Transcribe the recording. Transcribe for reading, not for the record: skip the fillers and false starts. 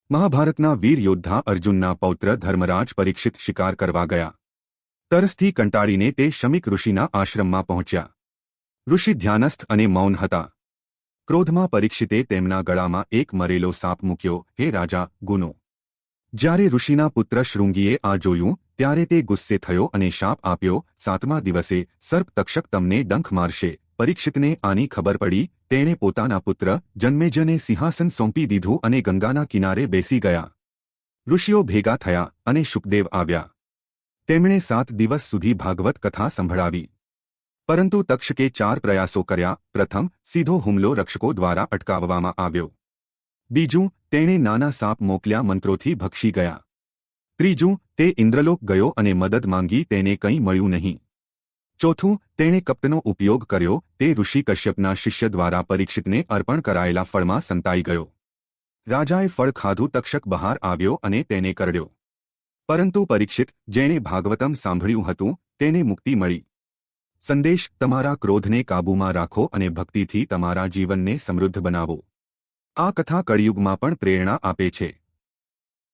મહાભારતના વીર યોદ્ધા અર્જુનના પૌત્ર ધર્મરાજ પરીક્ષિત શિકાર કરવા ગયા. તરસથી કંટાળીને તે શમિક ઋષિના આશ્રમમાં પહોંચ્યા. ઋષિ ધ્યાનસ્થ અને મૌન હતા. ક્રોધમાં પરીક્ષિતે તેમના ગળામાં એક મરેલો સાપ મૂક્યો. હે રાજા, ગુનો! જ્યારે ઋષિના પુત્ર શૃંગીએ આ જોયું ત્યારે તે ગુસ્સે થયો અને શાપ આપ્યો, 7મા દિવસે સર્પ તક્ષક તમને ડંખ મારશે. પરીક્ષિતને આની ખબર પડી. તેણે પોતાના પુત્ર જન્મેજયને સિંહાસન સોંપી દીધું અને ગંગાના કિનારે બેસી ગયા. ઋષિઓ ભેગા થયા અને શુકદેવ આવ્યા. તેમણે 7 દિવસ સુધી ભાગવત કથા સંભળાવી. પરંતુ તક્ષકે 4 પ્રયાસો કર્યા. પ્રથમ, સીધો હુમલો રક્ષકો દ્વારા અટકાવવામાં આવ્યો. બીજું, તેણે નાના સાપ મોકલ્યા, મંત્રોથી ભક્ષી ગયા. ત્રીજું, તે ઇન્દ્રલોક ગયો અને મદદ માંગી, તેને કંઈ મળ્યું નહીં. ચોથું, તેણે કપટનો ઉપયોગ કર્યો. તે ઋષિ કશ્યપના શિષ્ય દ્વારા પરીક્ષિતને અર્પણ કરાયેલા ફળમાં સંતાઈ ગયો. રાજાએ ફળ ખાધું. તક્ષક બહાર આવ્યો અને તેને કરડ્યો. પરંતુ પરીક્ષિત, જેણે ભાગવતમ સાંભળ્યું હતું, તેને મુક્તિ મળી. સંદેશ: તમારા ક્રોધને કાબૂમાં રાખો અને ભક્તિથી તમારા જીવનને સમૃદ્ધ બનાવો. આ કથા કળિયુગમાં પણ પ્રેરણા આપે છે.